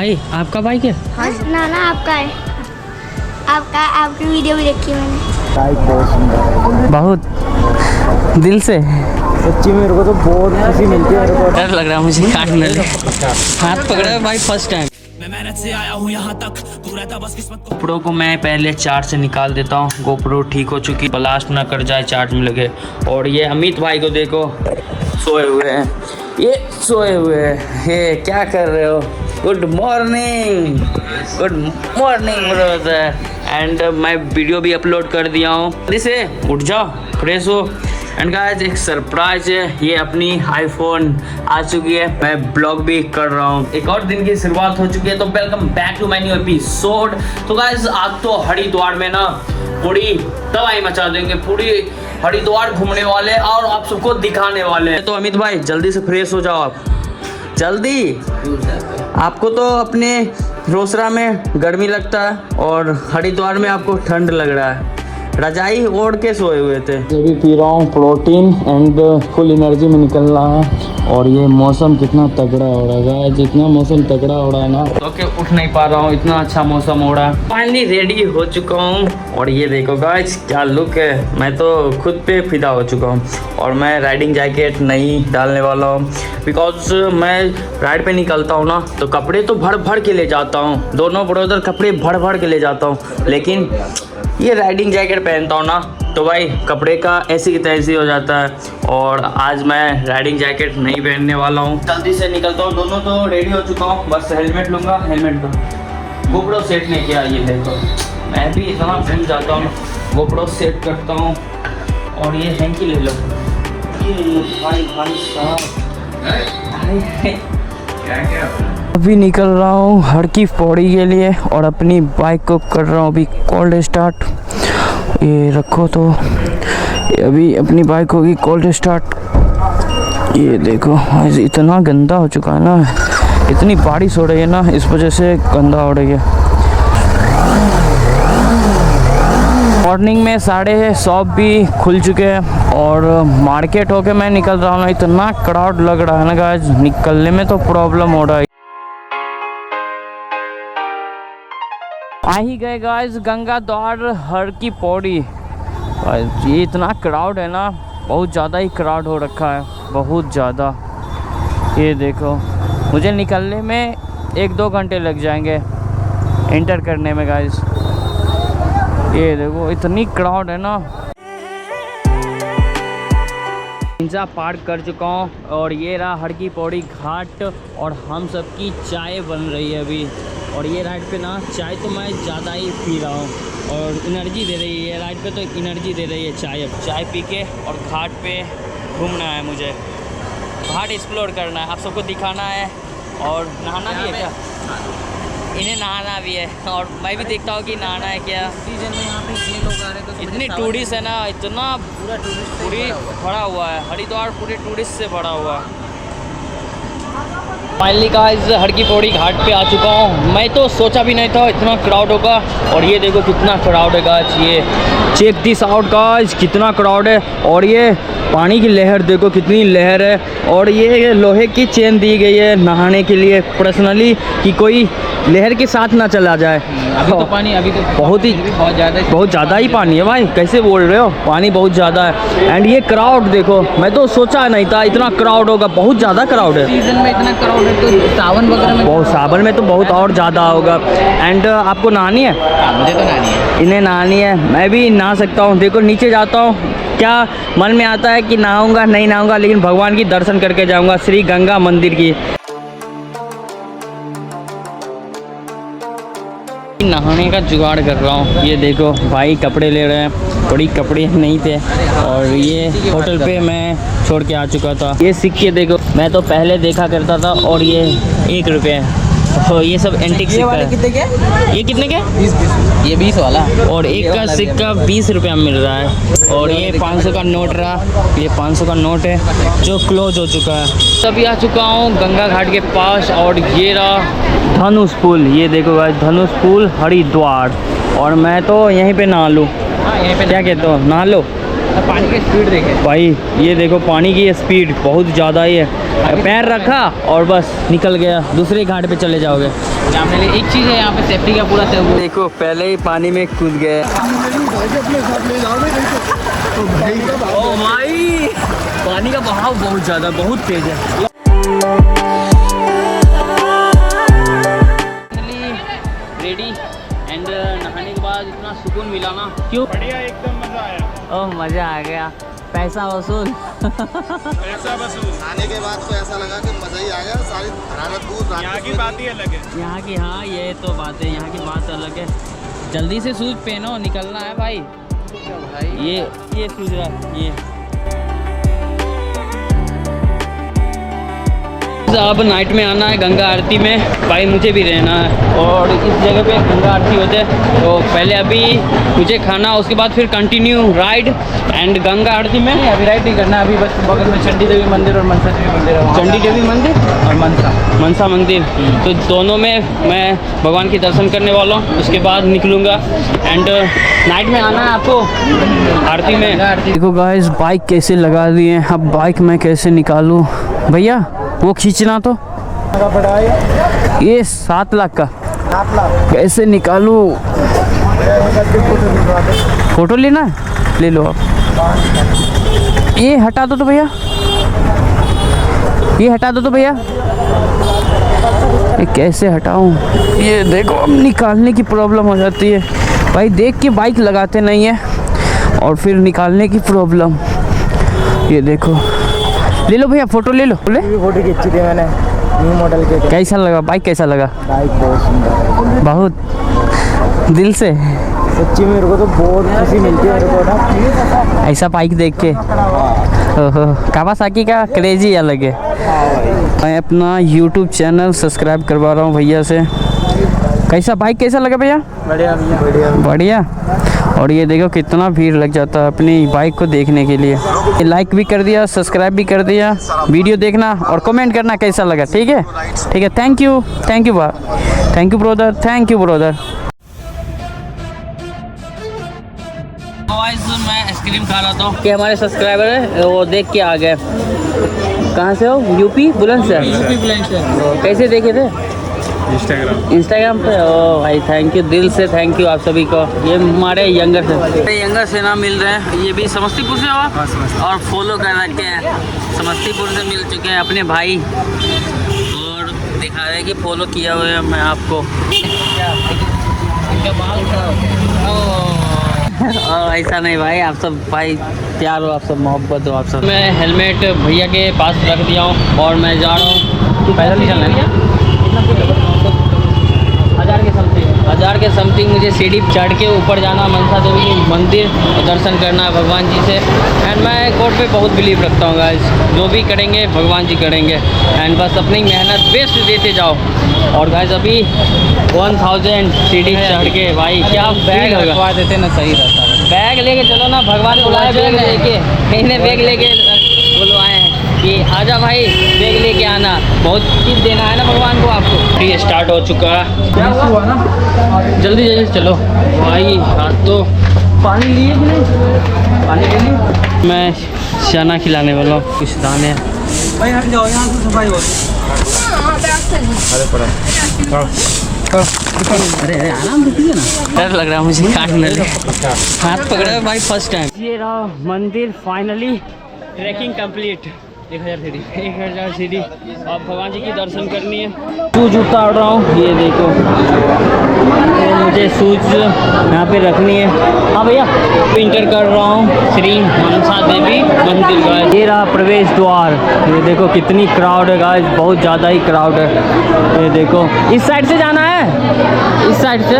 भाई आपका बाइक है? हाँ ना ना आपका है, आपकी वीडियो भी देखी मैंने। बाइक बहुत सुंदर है, बहुत दिल से। सच्ची मेरे को तो बहुत खुशी मिलती है। मेरे को डर लग रहा है मुझे काटने ले। हाथ पकड़ा है भाई फर्स्ट टाइम। मैं मेहनत से आया हूँ यहाँ तक, तू रहता बस किस्मत को। गोप्रो को मैं पहले चार्ज से निकाल देता हूँ। गोप्रो ठीक हो चुकी, ब्लास्ट ना कर जाए चार्ज में लगे। और ये अमित भाई को देखो सोए हुए हैं, ये सोए हुए हैं। ये क्या कर रहे हो? Good morning, good morning brother. And मैं वीडियो भी अपलोड कर दिया हूँ। जल्दी से उठ जाओ, फ्रेश हो। एंड गाइस एक सरप्राइज है, ये अपनी आईफोन आ चुकी है। मैं ब्लॉग भी कर रहा हूँ, एक और दिन की शुरुआत हो चुकी है। तो welcome back to my new episode. तो गाइस आज तो हरिद्वार में ना पूरी तबाही मचा देंगे, पूरी हरिद्वार घूमने वाले और आप सबको दिखाने वाले हैं। तो अमित भाई जल्दी से फ्रेश हो जाओ, आप जल्दी। आपको तो अपने रोसड़ा में गर्मी लगता है और हरिद्वार में आपको ठंड लग रहा है। रजाई ओढ़ के सोए हुए थे। ये भी पी रहा हूँ प्रोटीन एंड फुल एनर्जी में निकल रहा है। और ये मौसम कितना तगड़ा हो रहा है, जितना मौसम तगड़ा हो रहा है ना, तो के उठ नहीं पा रहा हूँ, इतना अच्छा मौसम हो रहा है। फाइनली रेडी हो चुका हूँ और ये देखो गाइस क्या लुक है। मैं तो खुद पे फिदा हो चुका हूँ और मैं राइडिंग जैकेट नहीं डालने वाला हूँ। बिकॉज मैं राइड पे निकलता हूँ ना तो कपड़े तो भर भर के ले जाता हूँ, दोनों ब्रदर कपड़े भर भर के ले जाता हूँ। लेकिन ये राइडिंग जैकेट पहनता हूँ ना तो भाई कपड़े का ऐसी की तैसी हो जाता है। और आज मैं राइडिंग जैकेट नहीं पहनने वाला हूँ, जल्दी से निकलता हूँ। दोनों तो रेडी हो चुका हूँ, बस हेलमेट लूँगा। हेलमेट तो गोप्रो सेट नहीं किया, ये देखो मैं भी इतना भूल जाता हूँ। गोप्रो सेट करता हूँ और ये हैंकी ले लो। ये भाई साहब अभी निकल रहा हूँ हड़की पौड़ी के लिए और अपनी बाइक को कर रहा हूँ अभी कोल्ड स्टार्ट। ये रखो तो ये अभी अपनी बाइक होगी कोल्ड स्टार्ट। ये देखो इतना गंदा हो चुका है ना, इतनी बारिश हो रही है ना, इस वजह से गंदा हो रही है। मॉर्निंग में 1:30 भी खुल चुके हैं और मार्केट होके मैं निकल रहा हूँ ना, इतना क्राउड लग रहा है ना गाइस, निकलने में तो प्रॉब्लम हो रहा है। आ ही गए गाइस गंगा द्वार हड़की पौड़ी। ये इतना क्राउड है ना, बहुत ज़्यादा ही क्राउड हो रखा है, बहुत ज़्यादा। ये देखो मुझे निकलने में 1-2 घंटे लग जाएंगे एंटर करने में गाइस। ये देखो इतनी क्राउड है ना। इंजा पार्क कर चुका हूँ और ये रहा हड़की पौड़ी घाट और हम सबकी चाय बन रही है अभी। और ये राइड पे ना चाय तो मैं ज़्यादा ही पी रहा हूँ और एनर्जी दे रही है, राइड पे तो एनर्जी दे रही है चाय। अब चाय पी के और घाट पे घूमना है मुझे, घाट एक्सप्लोर करना है, आप सबको दिखाना है। और नहाना भी है क्या? इन्हें नहाना भी है और मैं भी देखता हूँ कि नहाना है क्या। सीजन में यहाँ पे इतने लोग आ रहे हैं तो इतनी टूरिस्ट है ना, इतना पूरा टूरिस्ट पूरी भरा हुआ है, हरिद्वार पूरे टूरिस्ट से भरा हुआ है। फाइनली गाइस हड़की पौड़ी घाट पे आ चुका हूँ। मैं तो सोचा भी नहीं था इतना क्राउड होगा और ये देखो कितना क्राउड है गाइस। ये चेक दिस आउट गाइस, कितना क्राउड है। और ये पानी की लहर देखो कितनी लहर है। और ये लोहे की चेन दी गई है नहाने के लिए पर्सनली, कि कोई लहर के साथ ना चला जाए। अभी तो पानी अभी तो बहुत ज़्यादा ही पानी है भाई, कैसे बोल रहे हो, पानी बहुत ज़्यादा है। एंड ये क्राउड देखो, मैं तो सोचा नहीं था इतना क्राउड होगा, बहुत ज़्यादा क्राउड है। सीजन में इतना क्राउड है तो सावन वगैरह में बहुत, सावन में तो बहुत और ज़्यादा होगा। एंड आपको नहानी है? मुझे तो नहानी है। इन्हें नहानी है, मैं भी नहा सकता हूँ। देखो नीचे जाता हूँ, क्या मन में आता है कि नहाऊंगा नहीं नहाऊंगा, लेकिन भगवान की दर्शन करके जाऊंगा, श्री गंगा मंदिर की। नहाने का जुगाड़ कर रहा हूँ। ये देखो भाई कपड़े ले रहे हैं, बड़ी कपड़े नहीं थे और ये होटल पे मैं छोड़ के आ चुका था। ये सिक्के देखो, मैं तो पहले देखा करता था और ये 1 रुपये। तो ये सब एंटीक सिक्का है। कितने के? ये कितने के? 20 ये 20 वाला। और एक का सिक्का 20 रुपये में मिल रहा है। और ये 500 का नोट रहा, ये 500 का नोट है जो क्लोज हो चुका है। तभी आ चुका हूँ गंगा घाट के पास और ये रहा धनुष पुल। ये देखो गाइस धनुष पुल हरिद्वार। और मैं तो यहीं पे नहा लूँ, हाँ यहीं पे क्या कहते हो, नहा लो? तो पानी की स्पीड देखे। भाई ये देखो पानी की स्पीड बहुत ज़्यादा ही है। पैर रखा और बस निकल गया, दूसरे घाट पे चले जाओगे। जाने लिए एक चीज़ है यहाँ पे सेफ्टी का पूरा से वो देखो पहले ही पानी में कूद गए। ओ भाई पानी का बहाव बहुत ज़्यादा, बहुत तेज है। रेडी एंड नहाने के बाद इतना सुकून मिला ना, क्यों? बढ़िया, एकदम मजा आया। ओह मज़ा आ गया। पैसा वसूल। पैसा वसूल। आने के बाद तो ऐसा लगा कि मज़ा ही आ गया। सारी हरारत दूर, यहाँ की बात ही अलग है। यहाँ की, हाँ ये तो बात है, यहाँ की बात अलग है। जल्दी से शूज पहनो, निकलना है भाई। ये शूज रहा, ये अब नाइट में आना है गंगा आरती में। भाई मुझे भी रहना है और इस जगह पे गंगा आरती होते हैं। तो पहले अभी मुझे खाना, उसके बाद फिर कंटिन्यू राइड एंड गंगा आरती में। अभी राइट नहीं करना, अभी बस बगल में चंडी देवी मंदिर और मनसा देवी मंदिर है। चंडी देवी मंदिर और मनसा मंदिर, तो दोनों में मैं भगवान के दर्शन करने वाला हूँ। उसके बाद निकलूँगा एंड नाइट में आना है आपको आरती में। देखो गाइस बाइक कैसे लगा दिए हैं। अब बाइक मैं कैसे निकालूँ भैया, वो खींचना तो ये 7 लाख का, कैसे निकालूँ? फोटो लेना है, ले लो आप। ये हटा दो तो भैया, ये हटा दो तो भैया। ये कैसे हटाऊं? ये देखो अब निकालने की प्रॉब्लम हो जाती है भाई। देख के बाइक लगाते नहीं है और फिर निकालने की प्रॉब्लम। ये देखो, ले लो भैया फोटो, ले लो। फोटो खींची थी मैंने न्यू मॉडल के। कैसा लगा बाइक, कैसा लगा? बाइक बहुत सुंदर है, बहुत दिल से। सच्ची मेरे को तो बहुत खुशी मिलती है मेरे को ना ऐसा बाइक देख के। ओहो, कावासाकी का क्रेज ही अलग है। मैं अपना YouTube चैनल सब्सक्राइब करवा रहा हूँ भैया से। कैसा बाइक, कैसा लगा भैया? बढ़िया बढ़िया बढ़िया। और ये देखो कितना भीड़ लग जाता है अपनी बाइक को देखने के लिए। लाइक भी कर दिया, सब्सक्राइब भी कर दिया। वीडियो देखना और कमेंट करना कैसा लगा, ठीक है? ठीक है, thank you brother, thank you brother. मैं आइसक्रीम खा रहा था कि हमारे सब्सक्राइबर है वो देख के आ गए। कहाँ से हो? यूपी बुलंदशहर। यूपी बुलंदशहर। कैसे देखे थे? इंस्टाग्राम पे। ओ भाई थैंक यू, दिल से थैंक यू आप सभी को। ये हमारे यंगर से ना मिल रहे हैं। ये भी समस्तीपुर से हो और फॉलो कर रखे हैं। समस्तीपुर से मिल चुके हैं अपने भाई और दिखा रहे हैं कि फॉलो किया हुआ है मैं आपको। ऐसा नहीं भाई, आप सब भाई प्यार हो, आप सब मोहब्बत हो, आप सब। मैं हेलमेट भैया के पास रख दिया हूँ और मैं जा रहा हूँ। पैदल नहीं चलना है क्या? 1000 के समथिंग मुझे सीढ़ी चढ़ के ऊपर जाना, मनसा देवी मंदिर और दर्शन करना है भगवान जी से। एंड मैं गॉड पे बहुत बिलीव रखता हूँ गाइस, जो भी करेंगे भगवान जी करेंगे। एंड बस अपनी मेहनत बेस्ट देते जाओ। और गाइस अभी 1000 सीढ़ी चढ़ के भाई क्या बैग लगवा देते ना, सही रहता है। बैग लेके चलो ना, भगवान बुलाए बैग लेके। मैंने बैग लेके बुलवाए हैं कि आजा भाई बैग लेके आना, बहुत चीज़ देना है ना भगवान को आपको। ये स्टार्ट हो चुका है, क्या हुआ ना, जल्दी जल्दी चलो भाई। हाथ तो पानी लिए कि नहीं? पानी ले लिए। मैं चना खिलाने वाला हूँ, कुछ दाने भाई हट जाओ, यहाँ से सफाई होती। अरे आराम से कीजिए ना, डर लग रहा है मुझे काटने में। हाथ पकड़ा है भाई फर्स्ट टाइम। ये रहा मंदिर, फाइनली ट्रैकिंग कंप्लीट। 1000 सीढ़ी अब भगवान जी की दर्शन करनी है। शूज उतार रहा हूँ, ये देखो तो मुझे शूज यहाँ पे रखनी है। हाँ भैया, इंटर कर रहा हूँ श्री मनसा देवी मंदिर का। ये रहा प्रवेश द्वार। ये देखो कितनी क्राउड है गाइस, बहुत ज़्यादा ही क्राउड है। ये देखो इस साइड से जाना है, इस साइड से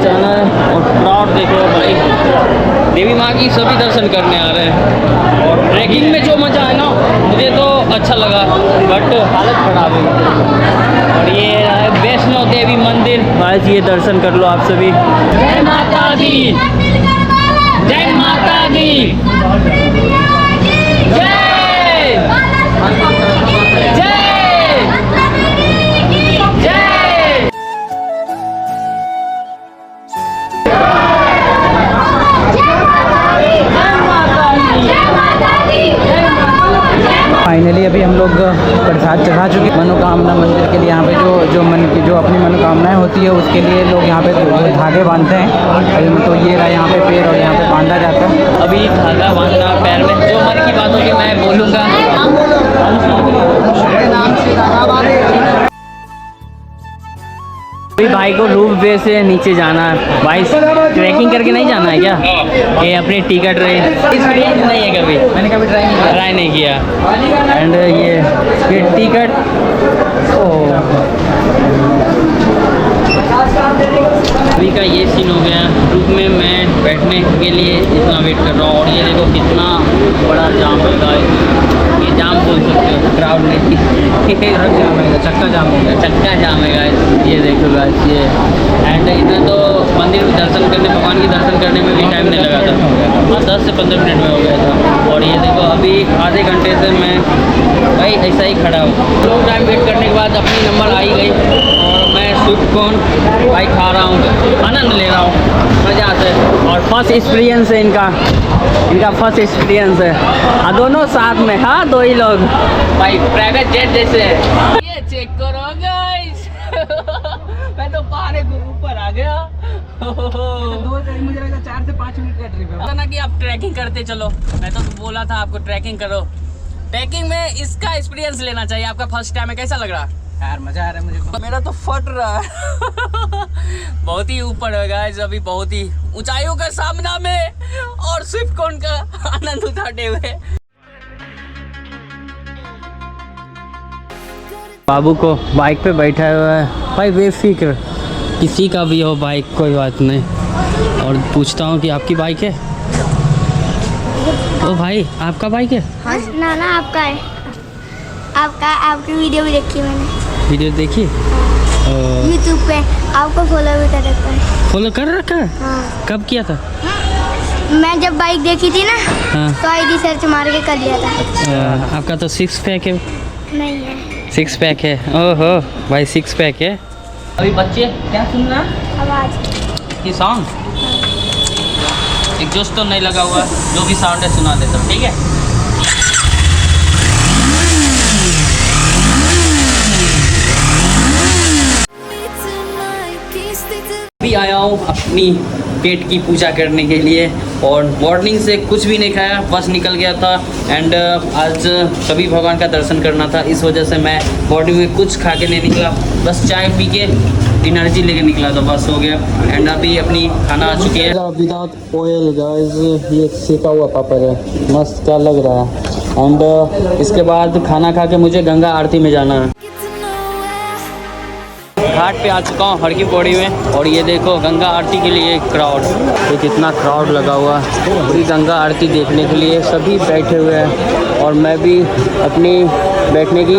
जाना है। और क्राउड देखो भाई, देवी माँ की सभी दर्शन करने आ रहे हैं। और ट्रैकिंग में जो मज़ा है ना, मुझे तो अच्छा लगा बट हालत खराब है। और ये है वैष्णो देवी मंदिर, आज ये दर्शन कर लो आप सभी। जय माता दी, जय माता दी, जय जय जय। फाइनली अभी हम लोग प्रसाद चढ़ा चुके हैं मनोकामना मंदिर के लिए। यहाँ पे जो अपनी मनोकामनाएं होती है उसके लिए लोग यहाँ पे धागे बांधते हैं। तो ये रहा यहाँ पे पैर और यहाँ पे बांधा जाता है। अभी धागा बांधना पैर में, जो मन की बात होगी मैं बोलूँगा। अभी भाई को रूप वे से नीचे जाना है। भाई ट्रैकिंग करके नहीं जाना है क्या? ये अपनी टिकट रही एक्सपीरियंस नहीं है कभी, मैंने कभी ट्राई नहीं किया। एंड ये टिकट अभी का ये सीन हो गया। ग्रुप में मैं बैठने के लिए इतना वेट कर रहा हूँ और ये देखो कितना बड़ा जाम है गाइस। ये जाम बोल सकते हो, क्राउड नहीं जाम है, चक्का जाम हो गया। चक्का जाम है गाइस। ये देखो गाइस ये। एंड इधर तो मंदिर में दर्शन करने, भगवान की दर्शन करने में भी टाइम नहीं लगा था। हाँ 10 से 15 मिनट में हो गया था। और ये देखो अभी आधे घंटे से मैं भाई ऐसा ही खड़ा हूँ। लोग टाइम वेट करने के बाद अपनी नंबर आई गई और मैं स्विफ्ट कॉर्न भाई खा रहा हूँ, आनंद ले रहा हूँ मज़ा आता है। और फर्स्ट एक्सपीरियंस है इनका फर्स्ट एक्सपीरियंस है। दोनों साथ में, हाँ 2 ही लोग भाई प्राइवेट जेट जैसे है। ये चेक करो गाइस मैं तो पहाड़ के ऊपर आ गया। मुझे लगा 4 से 5 मिनट का ट्रिप है ना कि आप ट्रैकिंग करते चलो। मैं तो बोला था आपको ट्रैकिंग करो। ट्रैकिंग में इसका एक्सपीरियंस लेना चाहिए। आपका फर्स्ट टाइम है, कैसा लग रहा है? यार मजा आ रहा है मुझे तो। मेरा तो फट रहा है बहुत ही ऊपर है गाइस, अभी बहुत ही ऊंचाइयों का सामना में और स्विफ्ट कॉर्न का आनंद उठाते हुए। बाबू को बाइक पे बैठा हुआ है भाई, बेफिक्र किसी का भी हो बाइक कोई बात नहीं। और पूछता हूँ कि आपकी बाइक है? ओ भाई आपका बाइक है? हाँ ना आपका है। आपकी वीडियो भी देखी मैंने। वीडियो देखी? यूट्यूब पे आपको फॉलो भी कर रखा है। फॉलो कर रखा है? हाँ। कब किया था? मैं जब बाइक देखी थी ना, हाँ। तो आईडी सर्च मार के कर लिया था। आपका तो 6 पैक है। नहीं है 6 पैक है। ओहो भाई 6 पैक है। अभी बच्चे क्या सुन रहा है? आवाज़ ये साउंड एग्जॉस्ट तो नहीं लगा हुआ, जो भी साउंड है सुना देता हूँ, ठीक है? अभी आया हूँ अपनी पेट की पूजा करने के लिए और मॉर्निंग से कुछ भी नहीं खाया, बस निकल गया था। एंड आज सभी भगवान का दर्शन करना था, इस वजह से मैं मॉर्निंग में कुछ खा के नहीं निकला, बस चाय पी के एनर्जी लेके निकला था, बस हो गया। एंड अभी अपनी खाना आ चुकी है। विदाउट ऑयल गाइस, ये सेका हुआ पापड़ है, मस्त क्या लग रहा है। एंड इसके बाद खाना खा के मुझे गंगा आरती में जाना है। घाट पे आ चुका हूँ हर की पौड़ी में और ये देखो गंगा आरती के लिए क्राउड, ये कितना क्राउड लगा हुआ है पूरी गंगा आरती देखने के लिए। सभी बैठे हुए हैं और मैं भी अपनी बैठने की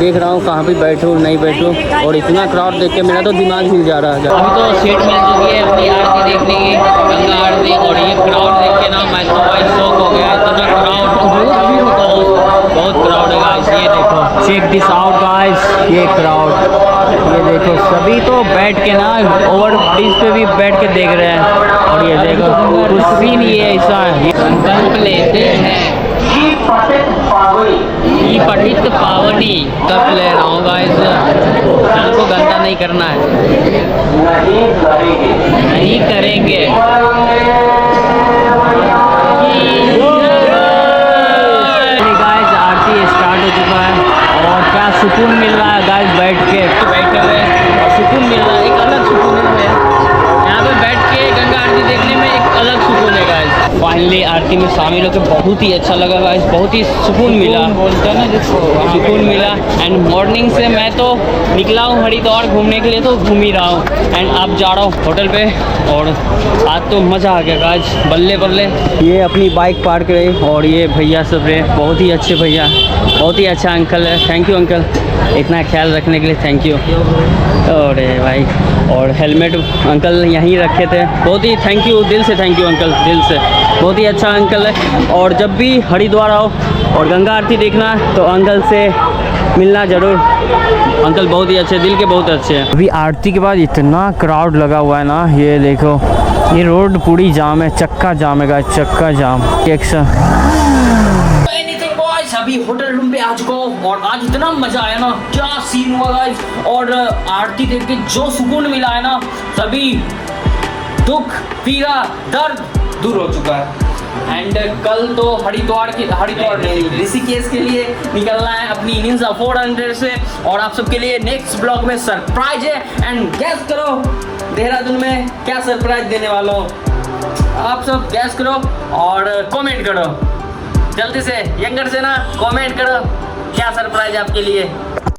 देख रहा हूँ, कहाँ पे बैठूँ नहीं बैठूँ। और इतना क्राउड देख के मेरा तो दिमाग हिल जा रहा है। अभी तो सीट मिल चुकी है अपनी आरती देखने की, गंगा आरती। और ये क्राउड देख के ना मैं तो भाई शौक हो गया, इतना क्राउड, बहुत क्राउड है गाइस। ये देखो, चेक दिस आउट गाइस, ये क्राउड ये देखो। सभी तो बैठ के ना ओवर ब्रिज पे भी बैठ के देख रहे हैं। और ये देखो कुछ सीन ये ऐसा है, संकल्प लेते हैं ई पठित पावनी, तब ले रहा हूँ गाइस। जल को गंदा नहीं करना है, नहीं करेंगे। गाइस आरती स्टार्ट हो चुका है और क्या सुकून मिल रहा है गाइस, बैठे हुए और सुकून मिल रहा है, एक अलग सुकून है यहाँ पे बैठ के गंगा आरती देखने में, एक अलग सुकून है गाइस। फाइनली आरती में शामिल होकर बहुत ही अच्छा लगा गाइस, बहुत ही सुकून मिला, बोलता ना जिसको सुकून मिला। एंड मॉर्निंग से मैं तो निकला हूँ हरिद्वार घूमने के लिए, तो घूम ही रहा हूँ। एंड अब जा रहा हूँ होटल पे और आज तो मज़ा आ गया गाइस, बल्ले बल्ले। ये अपनी बाइक पार्क रही और ये भैया सब रहे, बहुत ही अच्छे भैया, बहुत ही अच्छा अंकल है। थैंक यू अंकल, इतना ख्याल रखने के लिए थैंक यू। अरे भाई, और हेलमेट अंकल यहीं रखे थे, बहुत ही थैंक यू, दिल से थैंक यू अंकल, दिल से, बहुत ही अच्छा अंकल है। और जब भी हरिद्वार आओ और गंगा आरती देखना तो अंकल से मिलना ज़रूर, अंकल बहुत ही अच्छे, दिल के बहुत अच्छे हैं। अभी आरती के बाद इतना क्राउड लगा हुआ है ना, ये देखो, ये रोड पूरी जाम है, चक्का जाम है गाइस, चक्का जाम। अभी होटल रूम पे आ चुका हूँ और आज इतना मजा आया ना, क्या सीन हुआ गाइस। और आरती देख के जो सुकून मिला है ना, सभी दुख पीड़ा दर्द दूर हो चुका है। एंड कल तो हरिद्वार नहीं, ऋषिकेश के लिए निकलना है अपनी निंजा 400 से। और आप सबके लिए नेक्स्ट ब्लॉग में सरप्राइज है। एंड गैस करो देहरादून में क्या सरप्राइज देने वाला हूँ, आप सब गैस करो और कमेंट करो जल्दी से, यंगर से ना, कमेंट करो क्या सरप्राइज आपके लिए।